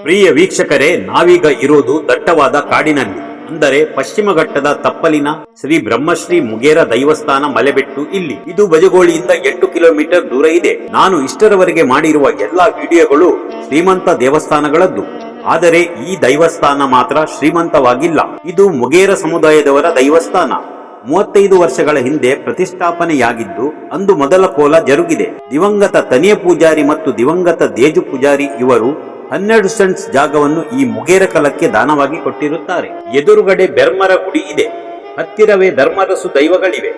ಪ್ರಿಯ ವೀಕ್ಷಕರೇ, ನಾವೀಗ ಇರೋದು ದಟ್ಟವಾದ ಕಾಡಿನಲ್ಲಿ, ಅಂದರೆ ಪಶ್ಚಿಮ ಘಟ್ಟದ ತಪ್ಪಲಿನ ಶ್ರೀ ಬ್ರಹ್ಮಶ್ರೀ ಮುಗೇರ ದೈವಸ್ಥಾನ ಮಲೆಬೆಟ್ಟು ಇಲ್ಲಿ. ಇದು ಬಜಗೋಳಿಯಿಂದ 8 ಕಿಲೋಮೀಟರ್ ದೂರ ಇದೆ. ನಾನು ಇಷ್ಟರವರೆಗೆ ಮಾಡಿರುವ ಎಲ್ಲಾ ವಿಡಿಯೋಗಳು ಶ್ರೀಮಂತ ದೇವಸ್ಥಾನಗಳದ್ದು, ಆದರೆ ಈ ದೈವಸ್ಥಾನ ಮಾತ್ರ ಶ್ರೀಮಂತವಾಗಿಲ್ಲ. ಇದು ಮುಗೇರ ಸಮುದಾಯದವರ ದೈವಸ್ಥಾನ. 35 ವರ್ಷಗಳ ಹಿಂದೆ ಪ್ರತಿಷ್ಠಾಪನೆಯಾಗಿದ್ದು, ಅಂದು ಮೊದಲ ಕೋಲ ಜರುಗಿದೆ. ದಿವಂಗತ ತನಿಯ ಪೂಜಾರಿ ಮತ್ತು ದಿವಂಗತ ದೇಜು ಪೂಜಾರಿ ಇವರು 12 ಸೆಂಟ್ಸ್ ಜಾಗವನ್ನು ಈ ಮುಗೇರ ಕಲಕ್ಕೆ ದಾನವಾಗಿ ಕೊಟ್ಟಿರುತ್ತಾರೆ. ಎದುರುಗಡೆ ಬೆರ್ಮರ ಗುಡಿ ಇದೆ, ಹತ್ತಿರವೇ ಧರ್ಮರಸು ದೈವಗಳಿವೆ.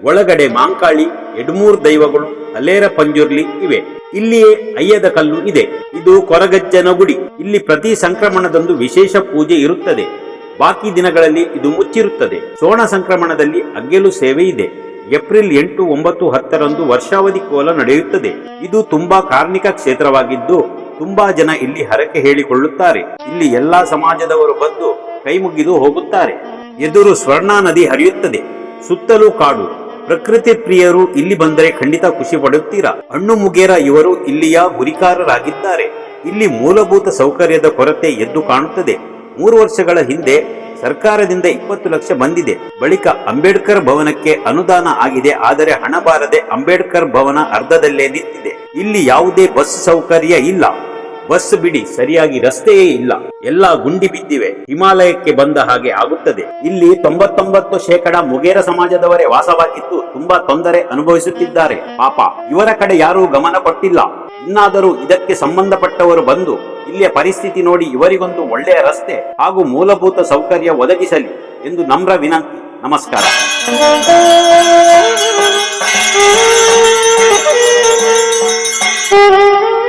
ಒಳಗಡೆ ಮಾಂಕಾಳಿ, ಎಡ್ಮೂರ್ ದೈವಗಳು, ಅಲೇರ ಪಂಜುರ್ಲಿ ಇವೆ. ಇಲ್ಲಿಯೇ ಅಯ್ಯದ ಕಲ್ಲು ಇದೆ. ಇದು ಕೊರಗಜ್ಜನ ಗುಡಿ. ಇಲ್ಲಿ ಪ್ರತಿ ಸಂಕ್ರಮಣದಂದು ವಿಶೇಷ ಪೂಜೆ ಇರುತ್ತದೆ. ಬಾಕಿ ದಿನಗಳಲ್ಲಿ ಇದು ಮುಚ್ಚಿರುತ್ತದೆ. ಸೋಣ ಸಂಕ್ರಮಣದಲ್ಲಿ ಅಗ್ಗೆಲು ಸೇವೆ ಇದೆ. ಏಪ್ರಿಲ್ 8, 9, 10ರಂದು ವರ್ಷಾವಧಿ ಕೋಲ ನಡೆಯುತ್ತದೆ. ಇದು ತುಂಬಾ ಕಾರ್ಮಿಕ ಕ್ಷೇತ್ರವಾಗಿದ್ದು ತುಂಬಾ ಜನ ಇಲ್ಲಿ ಹರಕೆ ಹೇಳಿಕೊಳ್ಳುತ್ತಾರೆ. ಇಲ್ಲಿ ಎಲ್ಲಾ ಸಮಾಜದವರು ಬಂದು ಕೈ ಮುಗಿದು ಹೋಗುತ್ತಾರೆ. ಎದುರು ಸ್ವರ್ಣಾ ನದಿ ಹರಿಯುತ್ತದೆ. ಸುತ್ತಲೂ ಕಾಡು. ಪ್ರಕೃತಿ ಪ್ರಿಯರು ಇಲ್ಲಿ ಬಂದರೆ ಖಂಡಿತ ಖುಷಿ ಪಡುತ್ತೀರಾ. ಹಣ್ಣು ಮುಗೇರ ಇವರು ಇಲ್ಲಿಯ ಗುರಿಕಾರರಾಗಿದ್ದಾರೆ. ಇಲ್ಲಿ ಮೂಲಭೂತ ಸೌಕರ್ಯದ ಕೊರತೆ ಎದ್ದು ಕಾಣುತ್ತದೆ. 3 ವರ್ಷಗಳ ಹಿಂದೆ ಸರ್ಕಾರದಿಂದ 20 ಲಕ್ಷ ಬಂದಿದೆ. ಬಳಿಕ ಅಂಬೇಡ್ಕರ್ ಭವನಕ್ಕೆ ಅನುದಾನ ಆಗಿದೆ, ಆದರೆ ಹಣ ಬಾರದೆ ಅಂಬೇಡ್ಕರ್ ಭವನ ಅರ್ಧದಲ್ಲೇ ನಿಂತಿದೆ. ಇಲ್ಲಿ ಯಾವುದೇ ಬಸ್ ಸೌಕರ್ಯ ಇಲ್ಲ. ಬಸ್ ಬಿಡಿ, ಸರಿಯಾಗಿ ರಸ್ತೆಯೇ ಇಲ್ಲ. ಎಲ್ಲಾ ಗುಂಡಿ ಬಿದ್ದಿವೆ. ಹಿಮಾಲಯಕ್ಕೆ ಬಂದ ಹಾಗೆ ಆಗುತ್ತದೆ. ಇಲ್ಲಿ 99% ಮುಗೇರ ಸಮಾಜದವರೇ ವಾಸವಾಗಿದ್ದು ತುಂಬಾ ತೊಂದರೆ ಅನುಭವಿಸುತ್ತಿದ್ದಾರೆ. ಪಾಪ, ಇವರ ಕಡೆ ಯಾರೂ ಗಮನ ಕೊಟ್ಟಿಲ್ಲ. ಇನ್ನಾದರೂ ಇದಕ್ಕೆ ಸಂಬಂಧಪಟ್ಟವರು ಬಂದು ಇಲ್ಲಿಯ ಪರಿಸ್ಥಿತಿ ನೋಡಿ ಇವರಿಗೊಂದು ಒಳ್ಳೆಯ ರಸ್ತೆ ಹಾಗೂ ಮೂಲಭೂತ ಸೌಕರ್ಯ ಒದಗಿಸಲಿ ಎಂದು ನಮ್ರ ವಿನಂತಿ. ನಮಸ್ಕಾರ. Thank you.